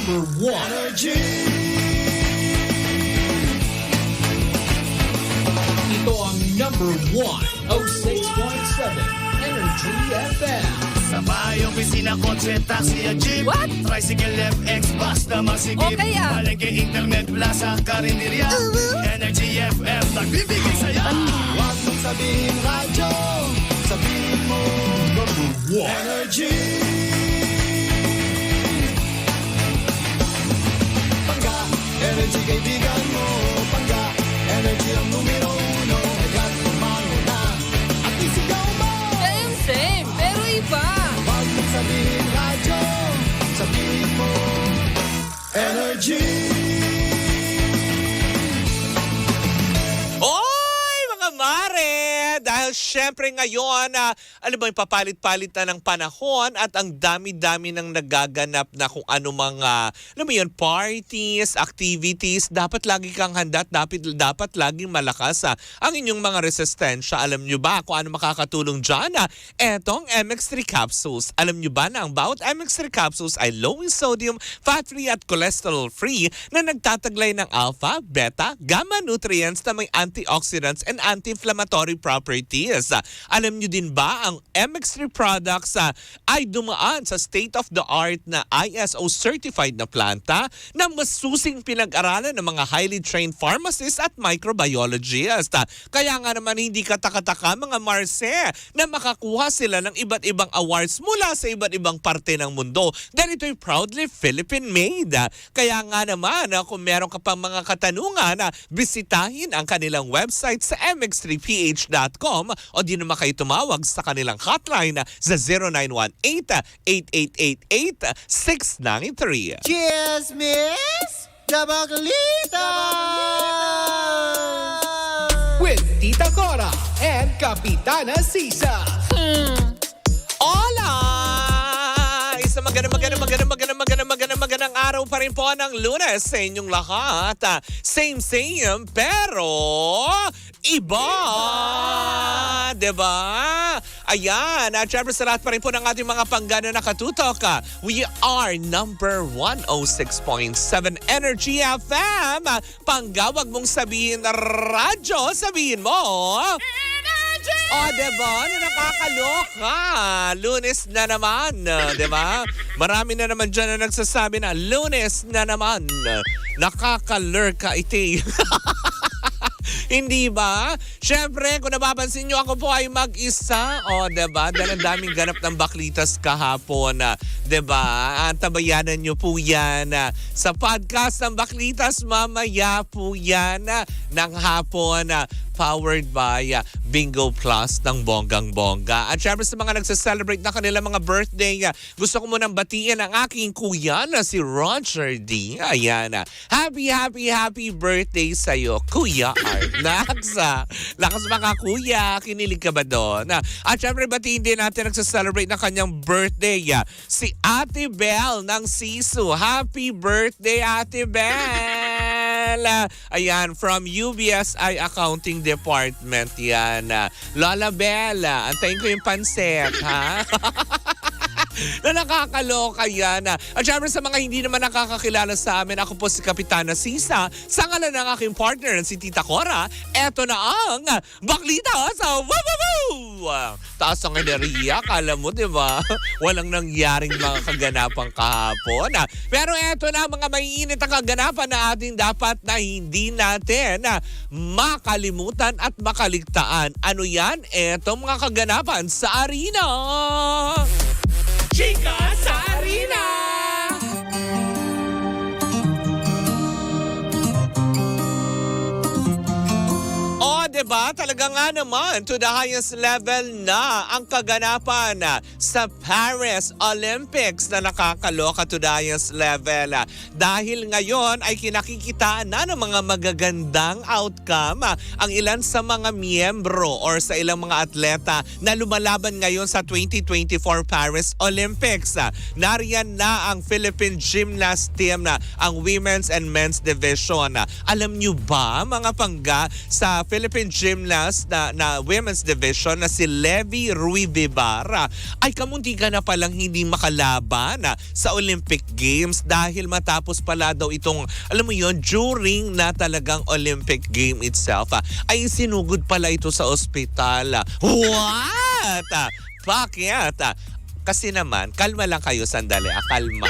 number one. Energy. Ito ang number one, 06.7 Energy FM. Sa bahay, opisina, kotse, taxi, jeep. What? Tricycle, FX, bus na masigip. O kaya? Palengke, internet, plaza, karinderya. Energy FM, nagbibigay saya. Huwag mong sabihin radyo, sabihin mo Number one. Energy. Pangga, energy kaibigan mo. Pangga, energy ang numero uno. Agad tumango na at isigaw mo. Same, pero iba. Huwag mong sabihin radyo, sabihin mo Energy. Oy, mga mare! Dahil syempre ngayon, alam mo, papalit-palit na ng panahon at ang dami-dami ng nagaganap na kung ano mga, alam mo yun, parties, activities. Dapat lagi kang handa at dapat laging malakas ang inyong mga resistensya. Alam nyo ba kung ano makakatulong dyan? Etong MX3 capsules. Alam nyo ba na ang bawat MX3 capsules ay low in sodium, fat-free at cholesterol-free na nagtataglay ng alpha, beta, gamma nutrients na may antioxidants and anti-inflammatory properties. Alam nyo din ba ang MX3 products ay dumaan sa state-of-the-art na ISO certified na planta na masusing pinag-aralan ng mga highly trained pharmacists at microbiologists. Kaya nga naman hindi katakataka mga Marse na makakuha sila ng iba't ibang awards mula sa iba't ibang parte ng mundo dahil ito'y proudly Philippine-made. Kaya nga naman kung meron ka pang mga katanungan, bisitahin ang kanilang website sa mx3ph.com o di naman kayo tumawag sa kanilang hotline sa 0918-8888-693. Cheers, miss! Dabaglita! With Tita Cora and Kapitana Sisa. Hola! Isang magandang araw pa rin po ng Lunes sa inyong lahat. Same pero iba! Diba? Ayan, at syempre sa lahat pa rin po ng ating mga panggana nakatutok. We are number 106.7 Energy FM. Panggawag mong sabihin na radyo, sabihin mo. Diba? Na nakakaloka. Lunes na naman. Diba? Marami na naman dyan na nagsasabi na Lunes na naman. Nakakalurka iti. Hindi ba? Siyempre, kung napapansin nyo, ako po ay mag-isa. Diba? Dahil ang daming ganap ng baklitas kahapon. Diba? Tabayanan nyo po yan. Sa podcast ng Baklitas, mamaya po yan ng hapon. Powered by Bingo Plus ng bonggang-bongga. At syempre sa mga nagsa-celebrate na kanilang mga birthday, gusto ko munang batiin ang aking kuya na si Roger D. Ayan. Happy birthday sa'yo, Kuya Art. Lakas mga kuya, kinilig ka ba doon? At syempre batiin din natin nagsa-celebrate na kanyang birthday, si Ate Belle ng Sisu. Happy birthday, Ate Belle! Ayan, from UBSI Accounting Department yan. Lola Bella, antayin ko yung pansit, ha? Na nakakaloka yan. At syempre sa mga hindi naman nakakakilala sa amin, ako po si Kapitana Sisa. Sa ngalan ng aking partner, si Tita Cora, eto na ang Baklita sa Woo! Taas ang enerhiya, kala mo, di ba? Walang nangyaring mga kaganapan kahapon. Pero eto na mga maiinit ang kaganapan na ating dapat na hindi natin makalimutan at makaligtaan. Ano yan? Eto mga kaganapan sa arena. Chika sa arena! Diba? Talaga nga naman, to the highest level na ang kaganapan sa Paris Olympics na nakakaloka to the highest level. Dahil ngayon ay kinakikitaan na ng mga magagandang outcome ang ilan sa mga miyembro or sa ilang mga atleta na lumalaban ngayon sa 2024 Paris Olympics. Nariyan na ang Philippine Gymnast Team na ang Women's and Men's Division. Alam nyo ba mga pangga sa Philippine gymnast na women's division na si Levy Ruiz-Vivar ay kamuntikan na palang hindi makalaban sa Olympic Games dahil matapos pala daw itong, alam mo yon, during na talagang Olympic Game itself ay sinugod pala ito sa ospital. What? Bakit? Kasi naman, kalma lang kayo, sandali, kalma.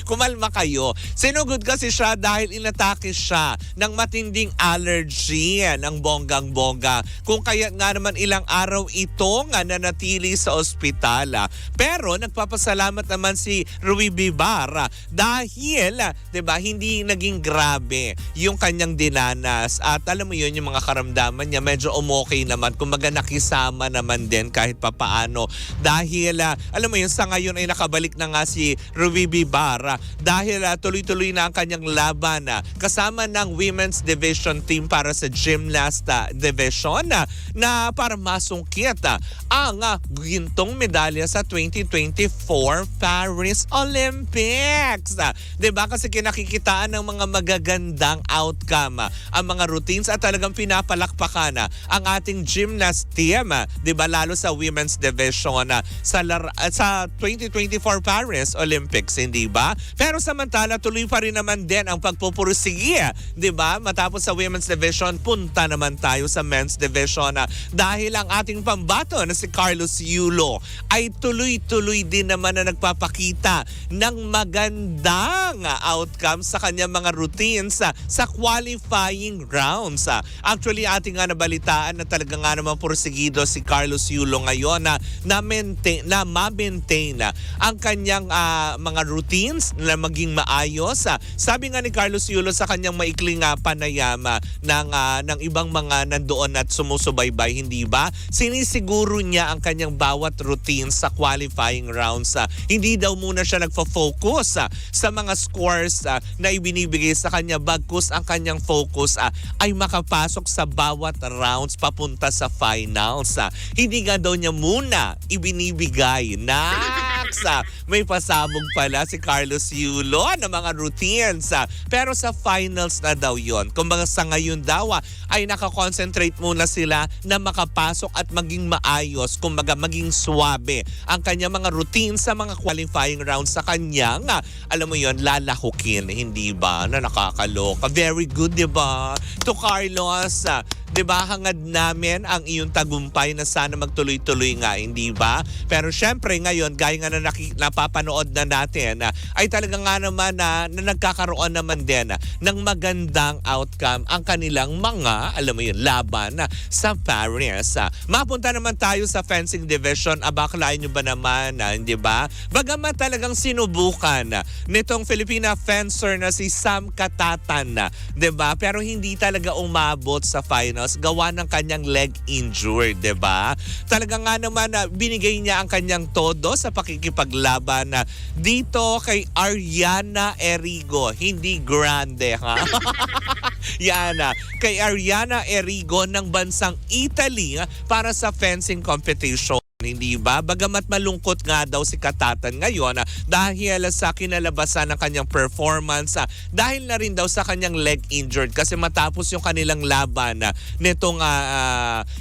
Kumalma kayo. Sinugod kasi siya dahil inatake siya ng matinding allergy ng bonggang-bongga. Kung kaya nga naman ilang araw ito nga nanatili sa ospital. Pero nagpapasalamat naman si Ruiz-Vivar dahil, 'di ba, hindi naging grabe yung kanyang dinanas. At alam mo yun, yung mga karamdaman niya medyo umokay naman. Kumbaga nakisama naman din kahit papaano. Dahil, alam mo yun, sa ngayon ay nakabalik na nga si Ruiz-Vivar dahil tuloy-tuloy na ang kanyang laban kasama ng women's division team para sa gymnast division na para masungkit ang gintong medalya sa 2024 Paris Olympics. Diba? Kasi kinakikitaan ng mga magagandang outcome ang mga routines at talagang pinapalakpakan ang ating gymnast team. Diba? Lalo sa women's division sa 2024 Paris Olympics, hindi ba? Pero samantala, tuloy pa rin naman din ang pagpupursige, di ba? Matapos sa women's division, punta naman tayo sa men's division dahil ang ating pambato na si Carlos Yulo ay tuloy-tuloy din naman na nagpapakita ng magandang outcome sa kanyang mga routines sa qualifying rounds. Actually, ating nga nabalitaan na talaga nga naman pursigido si Carlos Yulo ngayon na ma-maintain ang kanyang mga routines na maging maayos. Sabi nga ni Carlos Yulo sa kanyang maikling panayam ng ibang mga nandoon at sumusubaybay, hindi ba? Sinisiguro niya ang kanyang bawat routine sa qualifying rounds. Hindi daw muna siya nagfo-focus sa mga scores na ibinibigay sa kanya, bagkus ang kanyang focus ay makapasok sa bawat rounds papunta sa finals. Hindi nga daw niya muna ibinibigay may pasabog pala si Carlos Yulo ng mga routines. Pero sa finals na daw yon. Kumbaga sa ngayon daw ay nakakonsentrate muna sila na makapasok at maging maayos. Kumbaga maging swabe ang kanyang mga routines sa mga qualifying rounds sa kanyang, alam mo yon, lalahukin. Hindi ba? Na nakakaloka. Very good, di ba? To Carlos, di ba, hangad namin ang iyong tagumpay na sana magtuloy-tuloy nga, hindi ba? Pero syempre ngayon, gaya nga na napapanood na natin, ay talaga nga naman na nagkakaroon naman din ng magandang outcome ang kanilang mga, alam mo yun, laban sa Paris. Mapunta naman tayo sa fencing division. Abakalain nyo ba naman, hindi ba? Bagamat talagang sinubukan nitong Filipina fencer na si Sam Katatan, di ba? Pero hindi talaga umabot sa finals gawa ng kanyang leg injury, 'di ba? Talaga nga naman binigay niya ang kanyang todo sa pakikipaglaban dito kay Ariana Erigo, hindi Grande, ha? Yan, kay Ariana Erigo ng bansang Italy para sa fencing competition. Hindi ba? Bagamat malungkot nga daw si Katatan ngayon dahil sa kinalabasan ng kanyang performance, dahil na rin daw sa kanyang leg injured kasi matapos yung kanilang laban nitong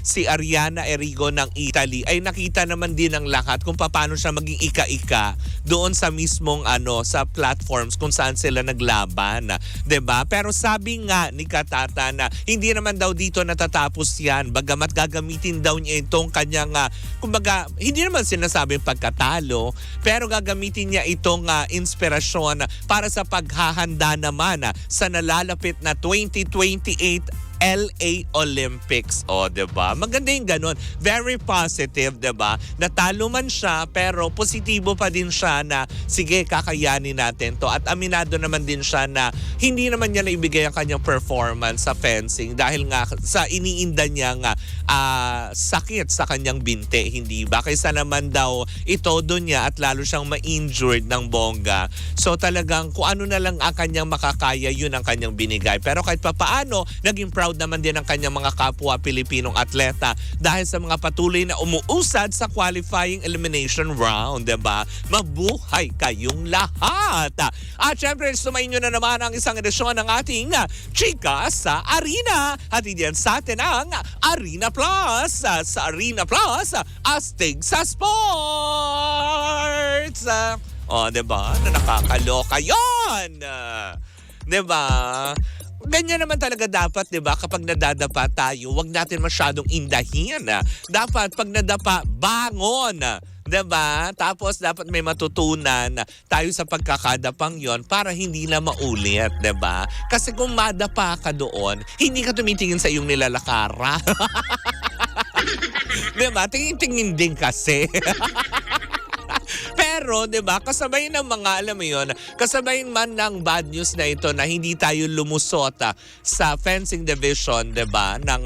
si Ariana Erigo ng Italy ay nakita naman din ng lahat kung paano siya maging ika-ika doon sa mismong sa platforms kung saan sila naglaban, 'di ba? Pero sabi nga ni Katatan hindi naman daw dito natatapos yan, bagamat gagamitin daw niya itong kanyang kumbaga hindi naman sinasabing pagkatalo, pero gagamitin niya itong inspirasyon para sa paghahanda naman sa nalalapit na 2028 LA Olympics. O, diba? Maganda yung ganun. Very positive, diba? Natalo man siya, pero positibo pa din siya na, sige, kakayanin natin to. At aminado naman din siya na hindi naman niya naibigay ang kanyang performance sa fencing dahil nga sa iniinda niya nga sakit sa kanyang binte, hindi ba? Kaysa naman daw itodo niya at lalo siyang ma-injured ng bongga. So talagang kung ano na lang ang kanyang makakaya, yun ang kanyang binigay. Pero kahit papaano, naging proud proud naman din ang kanyang mga kapwa Pilipinong atleta dahil sa mga patuloy na umuusad sa qualifying elimination round, diba? Mabuhay kayong lahat! At syempre, sumayin nyo na naman ang isang edisyon ng ating Chika sa Arena. At yan sa atin ang Arena Plus. Sa Arena Plus, astig sa sports! Diba? Na nakakaloka yun! Diba? Ganyan naman talaga dapat, di ba? Kapag nadadapa tayo, wag natin masyadong indahin. Dapat pag nadapa, bangon. Di ba? Tapos dapat may matutunan tayo sa pagkakadapang yon para hindi na maulit, di ba? Kasi kung madapa ka doon, hindi ka tumitingin sa iyong nilalakara. Di ba? Tingin-tingin din kasi. Pero, 'di ba, kasabay ng mga, alam mo 'yon, kasabay man ng bad news na ito na hindi tayo lumusot sa fencing division, 'di ba, ng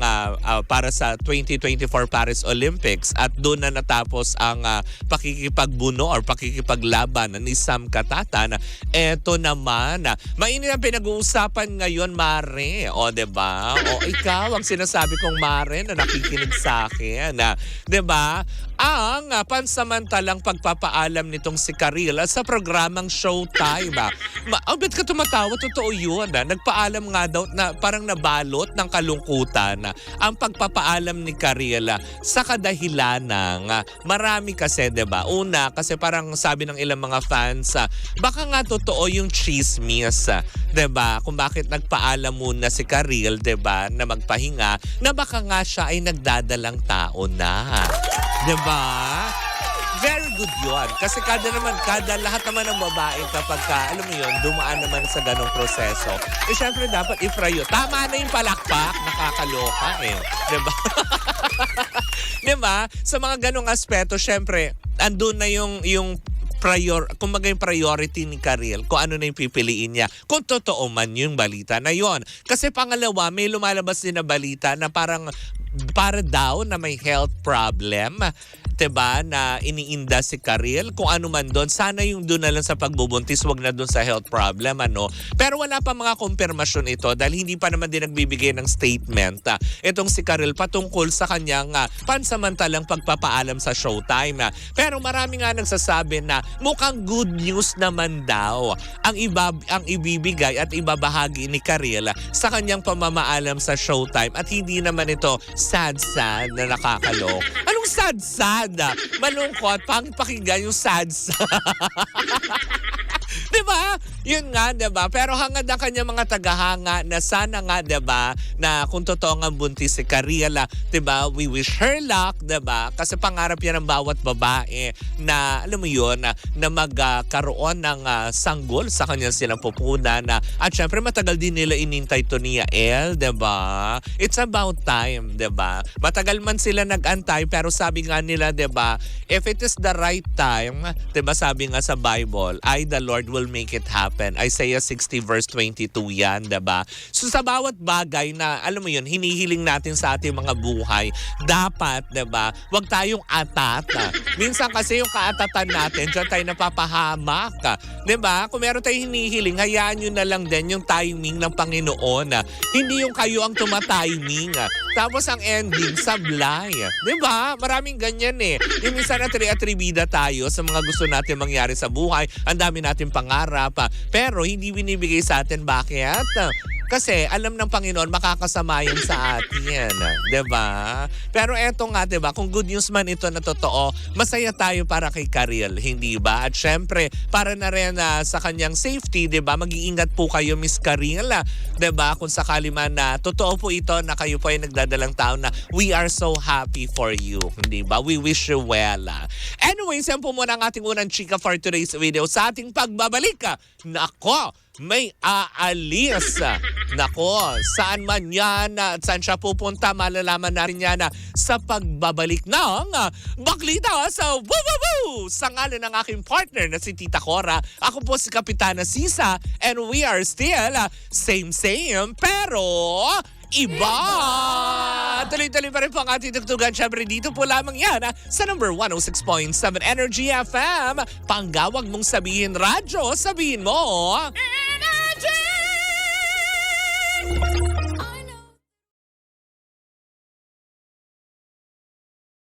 para sa 2024 Paris Olympics at doon na natapos ang pakikipagbuno or pakikipaglaban ni Sam Katatan. Eto naman, mainit ang pinag-uusapan ngayon, Mare. O, 'di ba? O ikaw ang sinasabi kong Mare na nakikinig sa akin, 'di ba? Ang pansamantalang pagpapaalam nitong si Karil sa programang Showtime. Ba't ka tumatawa? Totoo yun. Nagpaalam nga daw na parang nabalot ng kalungkutan ang pagpapaalam ni Karil sa kadahilan ng marami kasi, diba? Una, kasi parang sabi ng ilang mga fans, baka nga totoo yung chismis, diba? Kung bakit nagpaalam muna si Karil, diba? Na magpahinga, na baka nga siya ay nagdadalang tao na. Diba? Very good yun. Kasi kada lahat naman ng babae kapag alam mo yun, dumaan naman sa ganong proseso. Syempre dapat i-prayo. Tama na yung palakpak, nakakaloka Diba? Diba? Sa mga ganong aspeto, syempre, andun na yung kumbaga yung priority ni Karil kung ano na yung pipiliin niya. Kung totoo man yung balita na yon. Kasi pangalawa, may lumalabas din na balita na para daw na may health problem, diba, na iniinda si Karil. Kung ano man doon, sana yung doon na lang sa pagbubuntis, wag na doon sa health problem, Pero wala pa mga kumpirmasyon ito dahil hindi pa naman din nagbibigay ng statement itong si Karil patungkol sa kanyang pansamantalang pagpapaalam sa Showtime. Pero marami nga nagsasabi na mukhang good news naman daw ang ibibigay at ibabahagi ni Karil sa kanyang pamamaalam sa Showtime at hindi naman ito sad na nakakalok. Anong sad? Malungkot, pakinggan yung sad. Diba? Yun nga, diba? Pero hangad ang kanya mga tagahanga na sana nga, diba, na kung totoo nga buntis si Karil, diba, we wish her luck, diba? Kasi pangarap yan ng bawat babae na, alam mo yun, na magkaroon ng sanggol sa kanyang sinapupunan. At syempre, matagal din nila inintay to ni Yael, diba? It's about time, diba? Matagal man sila nag-antay, pero sabi nga nila, diba, if it is the right time, diba, sabi nga sa Bible, the Lord will make it happen. Isaiah 60 verse 22 yan, diba? So sa bawat bagay na, alam mo yun, hinihiling natin sa ating mga buhay, dapat, diba, wag tayong atat. Minsan kasi yung kaatatan natin, dyan tayo napapahamak. Diba? Kung meron tayong hinihiling, hayaan nyo na lang din yung timing ng Panginoon. Hindi yung kayo ang tumatiming. Tapos ang ending, sablay. Diba? Maraming ganyan Yung minsan atribida tayo sa mga gusto natin mangyari sa buhay. Ang dami natin pangarap. Pero hindi binibigay sa atin. Bakit? Kasi alam ng Panginoon makakasama yan sa atin. Diba? Pero eto nga, diba? Kung good news man ito na totoo, masaya tayo para kay Karil, hindi ba? At syempre, para na rin sa kanyang safety, diba? Mag-iingat po kayo, Miss Karil. Diba? Kung sakali man na totoo po ito na kayo po ay nagdadalang tao na we are so happy for you. Hindi ba? We wish you well. Anyways, yan po muna ang ating unang chika for today's video. Sa ating pagbabalik, nako! May aalis. Nako, saan man yan at saan siya pupunta, malalaman na rin yan sa pagbabalik ng Baklita sa Woo! Sa ngalan ng aking partner na si Tita Cora, ako po si Kapitana Sisa and we are still same pero iba! Tuloy-tuloy pa rin po ang ating tugtugan. Siyempre dito po lamang yan sa number 106.7 Energy FM. Panggawag mong sabihin radyo, sabihin mo